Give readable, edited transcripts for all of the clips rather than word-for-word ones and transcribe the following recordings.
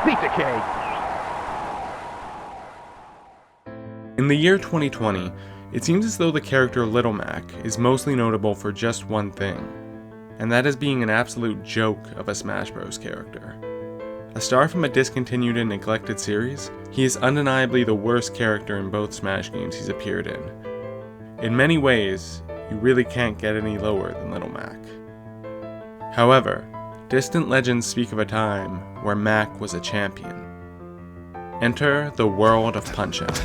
Pizza cake. In the year 2020, it seems as though the character Little Mac is mostly notable for just one thing, and that is being an absolute joke of a Smash Bros. Character. A star from a discontinued and neglected series, he is undeniably the worst character in both Smash games he's appeared in. In many ways, you really can't get any lower than Little Mac. However, distant legends speak of a time where Mac was a champion. Enter the world of Punch-Out!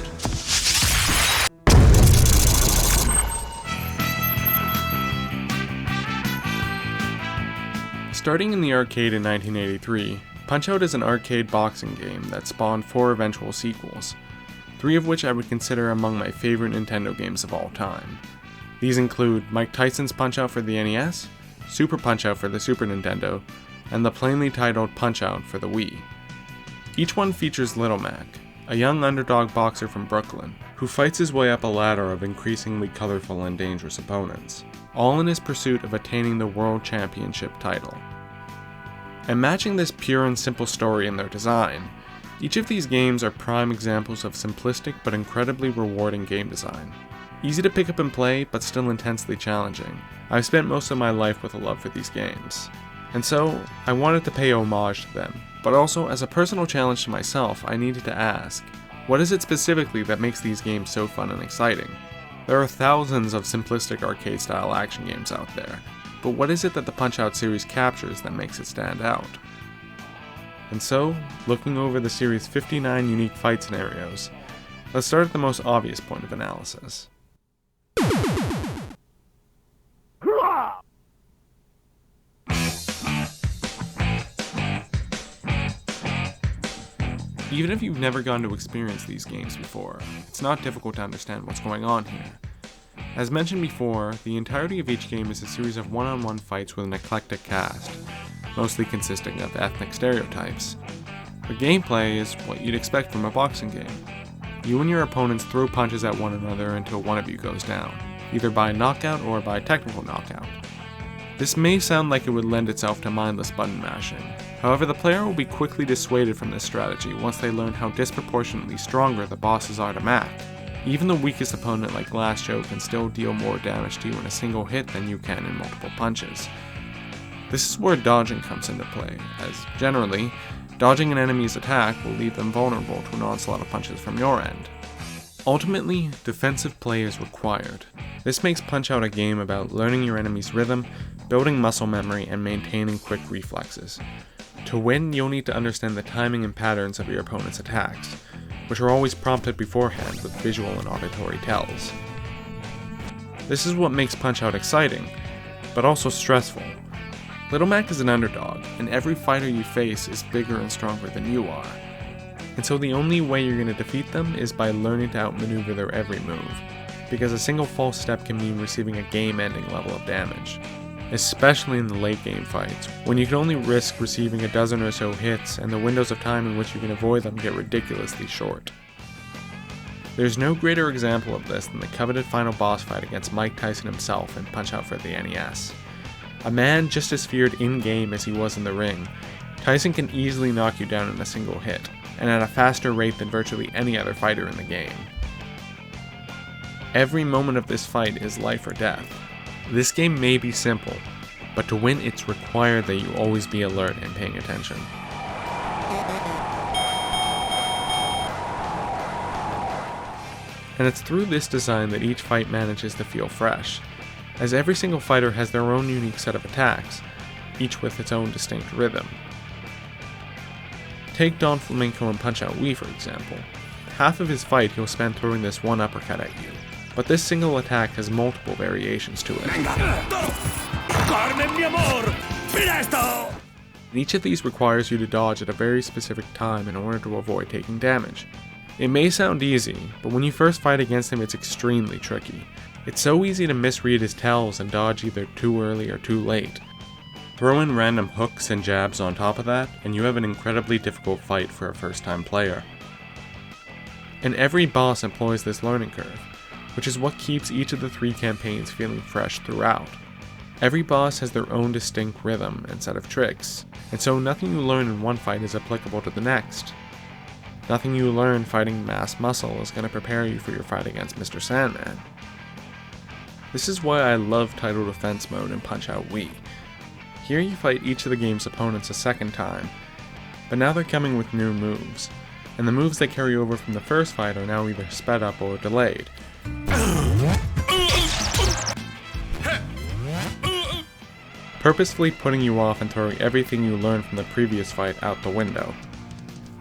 Starting in the arcade in 1983, Punch-Out is an arcade boxing game that spawned 4 eventual sequels, 3 of which I would consider among my favorite Nintendo games of all time. These include Mike Tyson's Punch-Out for the NES, Super Punch-Out for the Super Nintendo, and the plainly titled Punch-Out for the Wii. Each one features Little Mac, a young underdog boxer from Brooklyn, who fights his way up a ladder of increasingly colorful and dangerous opponents, all in his pursuit of attaining the World Championship title. And matching this pure and simple story in their design, each of these games are prime examples of simplistic but incredibly rewarding game design. Easy to pick up and play, but still intensely challenging. I've spent most of my life with a love for these games. And so, I wanted to pay homage to them, but also as a personal challenge to myself, I needed to ask, what is it specifically that makes these games so fun and exciting? There are thousands of simplistic arcade-style action games out there, but what is it that the Punch-Out series captures that makes it stand out? And so, looking over the series' 59 unique fight scenarios, let's start at the most obvious point of analysis. Even if you've never gone to experience these games before, it's not difficult to understand what's going on here. As mentioned before, the entirety of each game is a series of one-on-one fights with an eclectic cast, mostly consisting of ethnic stereotypes. The gameplay is what you'd expect from a boxing game. You and your opponents throw punches at one another until one of you goes down, either by knockout or by technical knockout. This may sound like it would lend itself to mindless button mashing. However, the player will be quickly dissuaded from this strategy once they learn how disproportionately stronger the bosses are to Mac. Even the weakest opponent like Glass Joe can still deal more damage to you in a single hit than you can in multiple punches. This is where dodging comes into play, as generally, dodging an enemy's attack will leave them vulnerable to an onslaught of punches from your end. Ultimately, defensive play is required. This makes Punch-Out a game about learning your enemy's rhythm, building muscle memory, and maintaining quick reflexes. To win, you'll need to understand the timing and patterns of your opponent's attacks, which are always prompted beforehand with visual and auditory tells. This is what makes Punch-Out exciting, but also stressful. Little Mac is an underdog, and every fighter you face is bigger and stronger than you are. And so the only way you're going to defeat them is by learning to outmaneuver their every move, because a single false step can mean receiving a game-ending level of damage. Especially in the late game fights, when you can only risk receiving a dozen or so hits and the windows of time in which you can avoid them get ridiculously short. There's no greater example of this than the coveted final boss fight against Mike Tyson himself in Punch-Out for the NES. A man just as feared in-game as he was in the ring, Tyson can easily knock you down in a single hit, and at a faster rate than virtually any other fighter in the game. Every moment of this fight is life or death. This game may be simple, but to win it's required that you always be alert and paying attention. And it's through this design that each fight manages to feel fresh, as every single fighter has their own unique set of attacks, each with its own distinct rhythm. Take Don Flamenco and Punch-Out Wii for example. Half of his fight he'll spend throwing this one uppercut at you, but this single attack has multiple variations to it. Each of these requires you to dodge at a very specific time in order to avoid taking damage. It may sound easy, but when you first fight against him it's extremely tricky. It's so easy to misread his tells and dodge either too early or too late. Throw in random hooks and jabs on top of that, and you have an incredibly difficult fight for a first-time player. And every boss employs this learning curve, which is what keeps each of the 3 campaigns feeling fresh throughout. Every boss has their own distinct rhythm and set of tricks, and so nothing you learn in one fight is applicable to the next. Nothing you learn fighting Mass Muscle is going to prepare you for your fight against Mr. Sandman. This is why I love Title Defense Mode in Punch-Out Wii. Here you fight each of the game's opponents a second time, but now they're coming with new moves, and the moves that carry over from the first fight are now either sped up or delayed. Purposefully putting you off and throwing everything you learned from the previous fight out the window.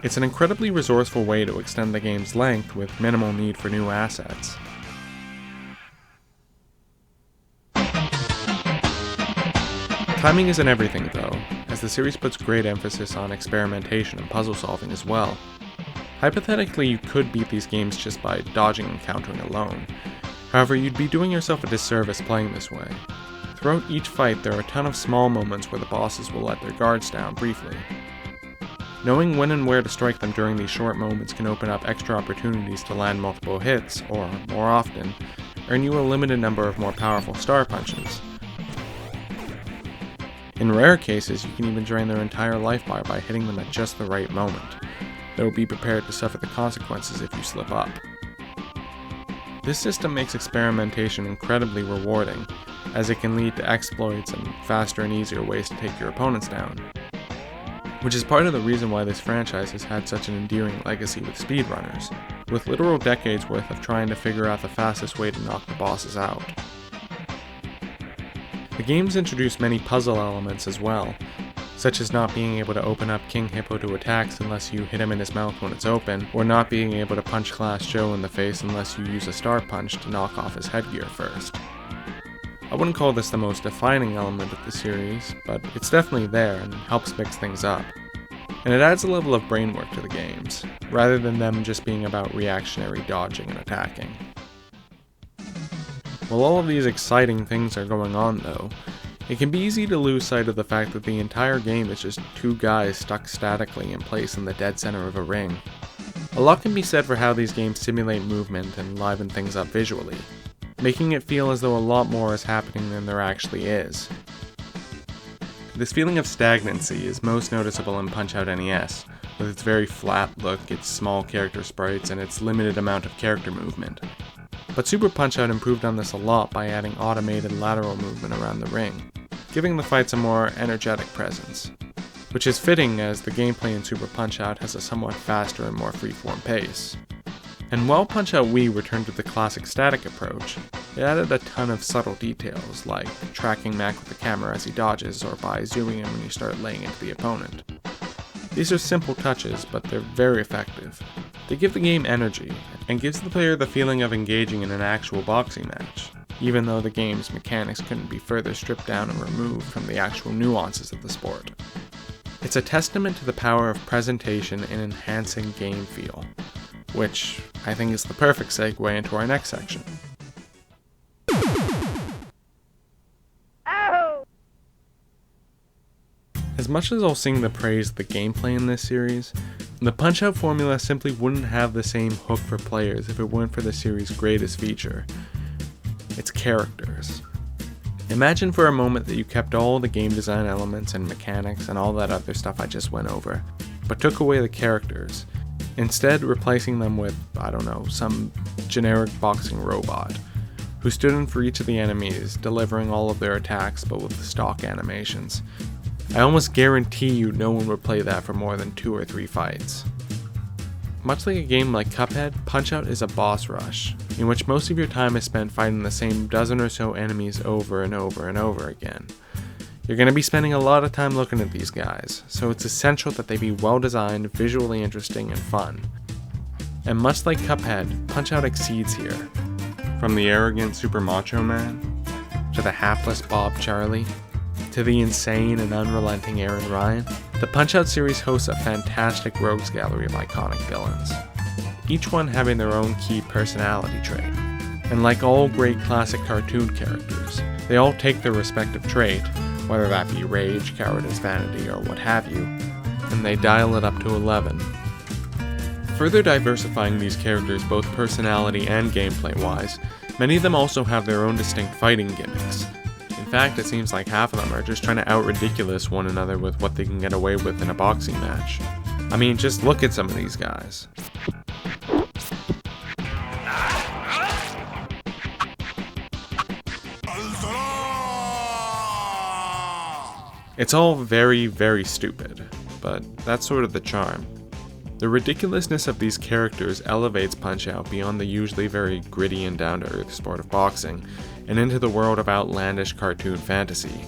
It's an incredibly resourceful way to extend the game's length with minimal need for new assets. Timing isn't everything though, as the series puts great emphasis on experimentation and puzzle solving as well. Hypothetically, you could beat these games just by dodging and countering alone. However, you'd be doing yourself a disservice playing this way. Throughout each fight, there are a ton of small moments where the bosses will let their guards down briefly. Knowing when and where to strike them during these short moments can open up extra opportunities to land multiple hits, or, more often, earn you a limited number of more powerful star punches. In rare cases, you can even drain their entire life bar by hitting them at just the right moment, though be prepared to suffer the consequences if you slip up. This system makes experimentation incredibly rewarding, as it can lead to exploits and faster and easier ways to take your opponents down. Which is part of the reason why this franchise has had such an endearing legacy with speedrunners, with literal decades worth of trying to figure out the fastest way to knock the bosses out. The game's introduced many puzzle elements as well, such as not being able to open up King Hippo to attacks unless you hit him in his mouth when it's open, or not being able to punch Class Joe in the face unless you use a star punch to knock off his headgear first. I wouldn't call this the most defining element of the series, but it's definitely there and helps mix things up. And it adds a level of brain work to the games, rather than them just being about reactionary dodging and attacking. While all of these exciting things are going on though, it can be easy to lose sight of the fact that the entire game is just two guys stuck statically in place in the dead center of a ring. A lot can be said for how these games simulate movement and liven things up visually, making it feel as though a lot more is happening than there actually is. This feeling of stagnancy is most noticeable in Punch-Out NES, with its very flat look, its small character sprites, and its limited amount of character movement. But Super Punch-Out improved on this a lot by adding automated lateral movement around the ring, giving the fights a more energetic presence, which is fitting as the gameplay in Super Punch-Out has a somewhat faster and more freeform pace. And while Punch-Out Wii returned to the classic static approach, it added a ton of subtle details, like tracking Mac with the camera as he dodges, or by zooming in when you start laying into the opponent. These are simple touches, but they're very effective. They give the game energy, and gives the player the feeling of engaging in an actual boxing match, even though the game's mechanics couldn't be further stripped down and removed from the actual nuances of the sport. It's a testament to the power of presentation in enhancing game feel, which I think is the perfect segue into our next section. As much as I'll sing the praise of the gameplay in this series, the Punch-Out formula simply wouldn't have the same hook for players if it weren't for the series' greatest feature: its characters. Imagine for a moment that you kept all the game design elements and mechanics and all that other stuff I just went over, but took away the characters, instead replacing them with, I don't know, some generic boxing robot, who stood in for each of the enemies, delivering all of their attacks but with the stock animations. I almost guarantee you no one would play that for more than 2 or 3 fights. Much like a game like Cuphead, Punch-Out is a boss rush, in which most of your time is spent fighting the same dozen or so enemies over and over and over again. You're going to be spending a lot of time looking at these guys, so it's essential that they be well designed, visually interesting, and fun. And much like Cuphead, Punch-Out exceeds here. From the arrogant Super Macho Man, to the hapless Bob Charlie, to the insane and unrelenting Aaron Ryan, the Punch-Out series hosts a fantastic rogues gallery of iconic villains, each one having their own key personality trait. And like all great classic cartoon characters, they all take their respective trait, whether that be rage, cowardice, vanity, or what have you, and they dial it up to 11. Further diversifying these characters both personality and gameplay-wise, many of them also have their own distinct fighting gimmicks. In fact, it seems like half of them are just trying to out-ridiculous one another with what they can get away with in a boxing match. I mean, just look at some of these guys. It's all very, very stupid, but that's sort of the charm. The ridiculousness of these characters elevates Punch-Out beyond the usually very gritty and down-to-earth sport of boxing, and into the world of outlandish cartoon fantasy.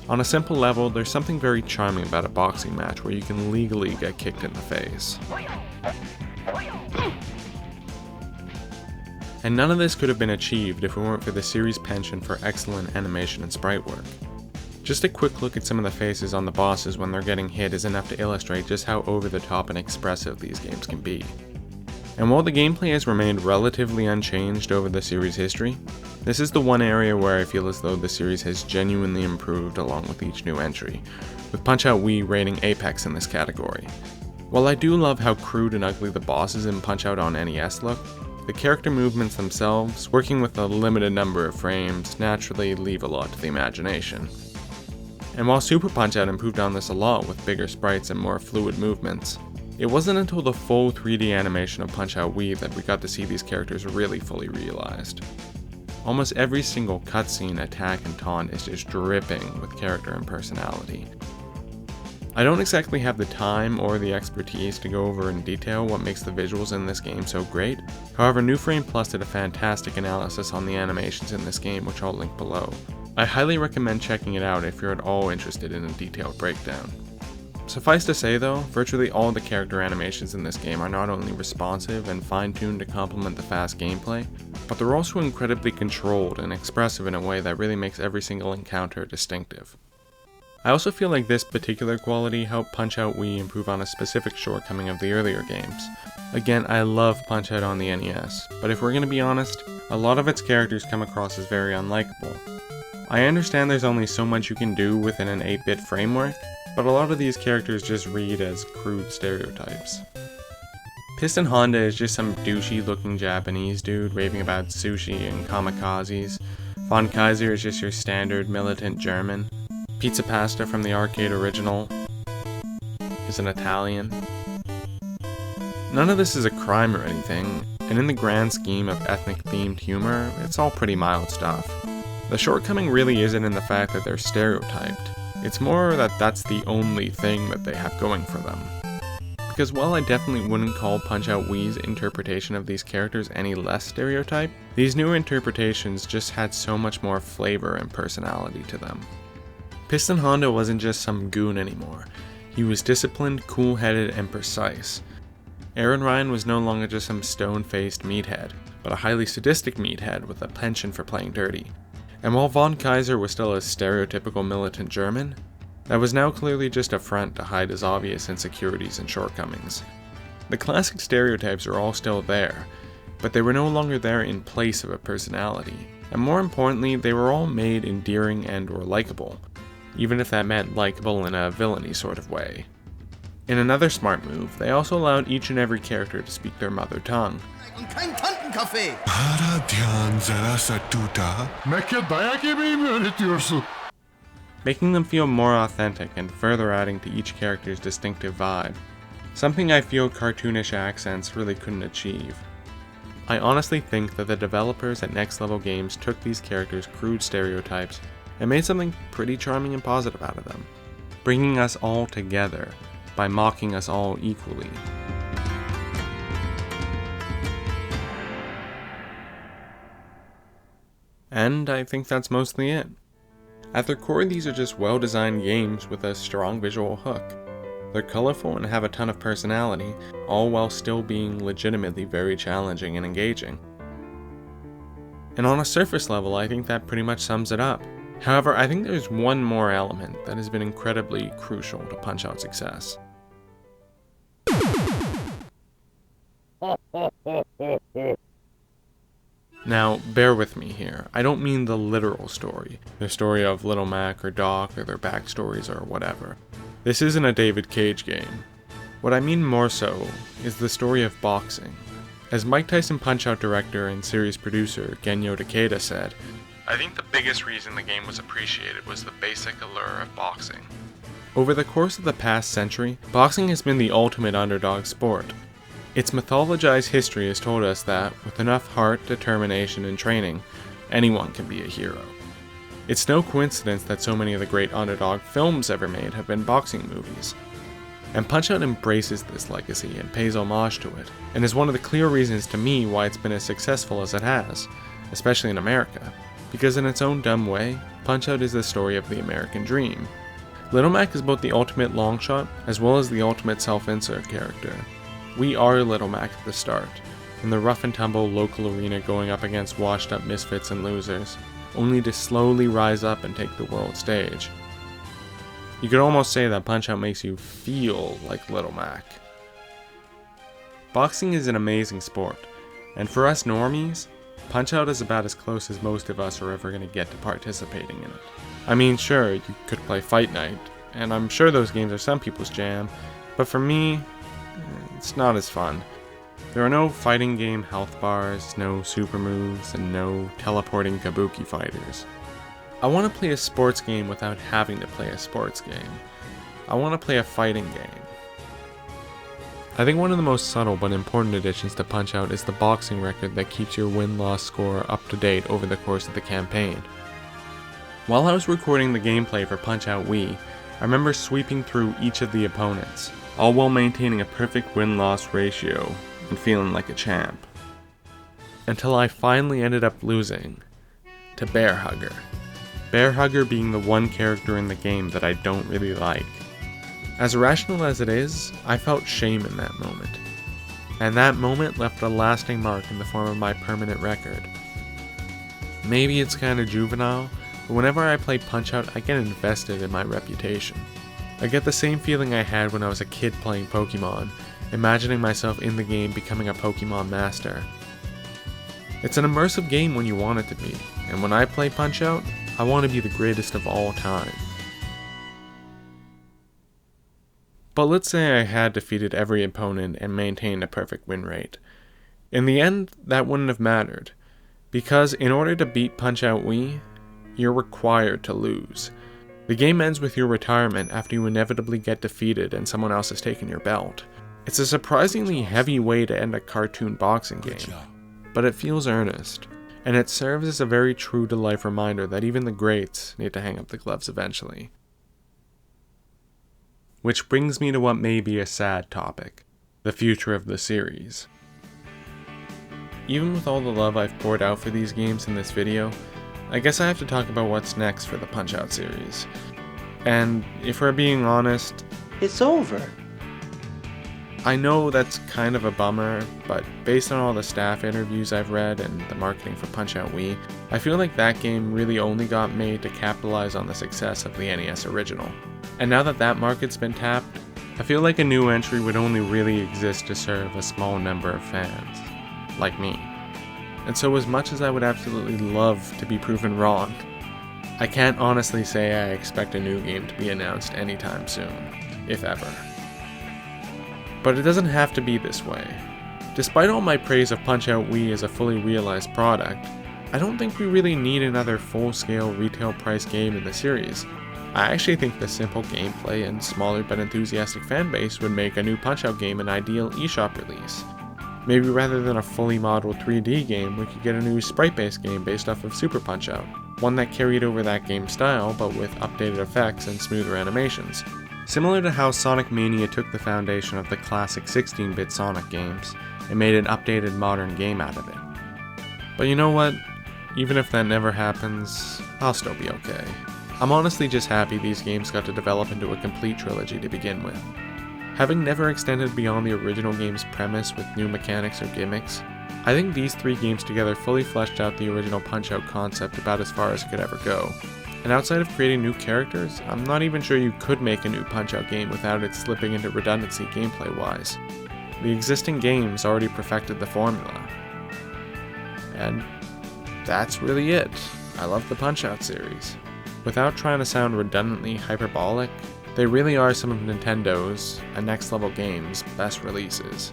On a simple level, there's something very charming about a boxing match where you can legally get kicked in the face. And none of this could have been achieved if it weren't for the series' penchant for excellent animation and sprite work. Just a quick look at some of the faces on the bosses when they're getting hit is enough to illustrate just how over the top and expressive these games can be. And while the gameplay has remained relatively unchanged over the series' history, this is the one area where I feel as though the series has genuinely improved along with each new entry, with Punch-Out Wii rating apex in this category. While I do love how crude and ugly the bosses in Punch-Out on NES look, the character movements themselves, working with a limited number of frames, naturally leave a lot to the imagination. And while Super Punch-Out improved on this a lot with bigger sprites and more fluid movements, it wasn't until the full 3D animation of Punch-Out Wii that we got to see these characters really fully realized. Almost every single cutscene, attack, and taunt is just dripping with character and personality. I don't exactly have the time or the expertise to go over in detail what makes the visuals in this game so great, however New Frame Plus did a fantastic analysis on the animations in this game, which I'll link below. I highly recommend checking it out if you're at all interested in a detailed breakdown. Suffice to say though, virtually all the character animations in this game are not only responsive and fine-tuned to complement the fast gameplay, but they're also incredibly controlled and expressive in a way that really makes every single encounter distinctive. I also feel like this particular quality helped Punch-Out Wii improve on a specific shortcoming of the earlier games. Again, I love Punch-Out on the NES, but if we're gonna be honest, a lot of its characters come across as very unlikable. I understand there's only so much you can do within an 8-bit framework, but a lot of these characters just read as crude stereotypes. Piston Honda is just some douchey looking Japanese dude raving about sushi and kamikazes. Von Kaiser is just your standard militant German. Pizza Pasta from the arcade original is an Italian. None of this is a crime or anything, and in the grand scheme of ethnic themed humor, it's all pretty mild stuff. The shortcoming really isn't in the fact that they're stereotyped, it's more that that's the only thing that they have going for them. Because while I definitely wouldn't call Punch-Out Wii's interpretation of these characters any less stereotyped, these newer interpretations just had so much more flavor and personality to them. Piston Honda wasn't just some goon anymore, he was disciplined, cool-headed, and precise. Aaron Ryan was no longer just some stone-faced meathead, but a highly sadistic meathead with a penchant for playing dirty. And while Von Kaiser was still a stereotypical militant German, that was now clearly just a front to hide his obvious insecurities and shortcomings. The classic stereotypes are all still there, but they were no longer there in place of a personality, and more importantly, they were all made endearing and or likable, even if that meant likable in a villainy sort of way. In another smart move, they also allowed each and every character to speak their mother tongue. Making them feel more authentic and further adding to each character's distinctive vibe, something I feel cartoonish accents really couldn't achieve. I honestly think that the developers at Next Level Games took these characters' crude stereotypes and made something pretty charming and positive out of them, bringing us all together by mocking us all equally. And I think that's mostly it. At their core, these are just well-designed games with a strong visual hook. They're colorful and have a ton of personality, all while still being legitimately very challenging and engaging. And on a surface level, I think that pretty much sums it up. However, I think there's one more element that has been incredibly crucial to Punch-Out's success. Now, bear with me here. I don't mean the literal story, the story of Little Mac or Doc or their backstories or whatever. This isn't a David Cage game. What I mean more so is the story of boxing. As Mike Tyson Punch-Out director and series producer Genyo Takeda said, I think the biggest reason the game was appreciated was the basic allure of boxing. Over the course of the past century, boxing has been the ultimate underdog sport. Its mythologized history has told us that, with enough heart, determination, and training, anyone can be a hero. It's no coincidence that so many of the great underdog films ever made have been boxing movies. And Punch-Out embraces this legacy and pays homage to it, and is one of the clear reasons to me why it's been as successful as it has, especially in America. Because in its own dumb way, Punch-Out is the story of the American dream. Little Mac is both the ultimate long shot, as well as the ultimate self-insert character. We are Little Mac at the start, in the rough and tumble local arena going up against washed up misfits and losers, only to slowly rise up and take the world stage. You could almost say that Punch-Out makes you feel like Little Mac. Boxing is an amazing sport, and for us normies, Punch-Out is about as close as most of us are ever going to get to participating in it. I mean, sure, you could play Fight Night, and I'm sure those games are some people's jam, but for me, it's not as fun. There are no fighting game health bars, no super moves, and no teleporting kabuki fighters. I want to play a sports game without having to play a sports game. I want to play a fighting game. I think one of the most subtle but important additions to Punch-Out is the boxing record that keeps your win-loss score up to date over the course of the campaign. While I was recording the gameplay for Punch-Out Wii, I remember sweeping through each of the opponents, all while maintaining a perfect win-loss ratio and feeling like a champ. Until I finally ended up losing to Bear Hugger. Bear Hugger being the one character in the game that I don't really like. As irrational as it is, I felt shame in that moment. And that moment left a lasting mark in the form of my permanent record. Maybe it's kinda juvenile, but whenever I play Punch-Out, I get invested in my reputation. I get the same feeling I had when I was a kid playing Pokemon, imagining myself in the game becoming a Pokemon master. It's an immersive game when you want it to be, and when I play Punch-Out, I want to be the greatest of all time. But let's say I had defeated every opponent and maintained a perfect win rate. In the end, that wouldn't have mattered, because in order to beat Punch-Out Wii, you're required to lose. The game ends with your retirement after you inevitably get defeated and someone else has taken your belt. It's a surprisingly heavy way to end a cartoon boxing game, but it feels earnest, and it serves as a very true-to-life reminder that even the greats need to hang up the gloves eventually. Which brings me to what may be a sad topic, the future of the series. Even with all the love I've poured out for these games in this video, I guess I have to talk about what's next for the Punch-Out series. And if we're being honest, it's over. I know that's kind of a bummer, but based on all the staff interviews I've read and the marketing for Punch-Out Wii, I feel like that game really only got made to capitalize on the success of the NES original. And now that that market's been tapped, I feel like a new entry would only really exist to serve a small number of fans, like me. And so as much as I would absolutely love to be proven wrong, I can't honestly say I expect a new game to be announced anytime soon, if ever. But it doesn't have to be this way. Despite all my praise of Punch-Out Wii as a fully realized product, I don't think we really need another full-scale retail price game in the series. I actually think the simple gameplay and smaller but enthusiastic fanbase would make a new Punch-Out game an ideal eShop release. Maybe rather than a fully modeled 3D game, we could get a new sprite-based game based off of Super Punch-Out, one that carried over that game's style but with updated effects and smoother animations. Similar to how Sonic Mania took the foundation of the classic 16-bit Sonic games and made an updated modern game out of it. But you know what? Even if that never happens, I'll still be okay. I'm honestly just happy these games got to develop into a complete trilogy to begin with. Having never extended beyond the original game's premise with new mechanics or gimmicks, I think these three games together fully fleshed out the original Punch-Out concept about as far as it could ever go. And outside of creating new characters, I'm not even sure you could make a new Punch-Out game without it slipping into redundancy gameplay-wise. The existing games already perfected the formula. And that's really it. I love the Punch-Out series. Without trying to sound redundantly hyperbolic, they really are some of Nintendo's, and Next Level Games' best releases.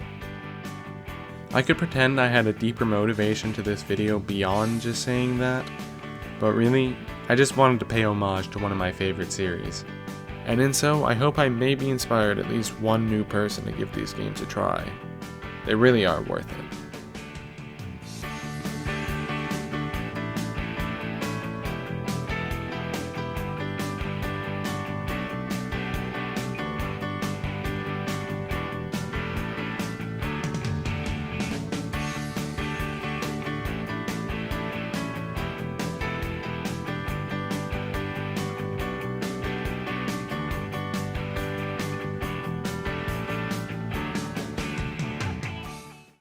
I could pretend I had a deeper motivation to this video beyond just saying that, but really, I just wanted to pay homage to one of my favorite series. And in so, I hope I maybe inspired at least one new person to give these games a try. They really are worth it.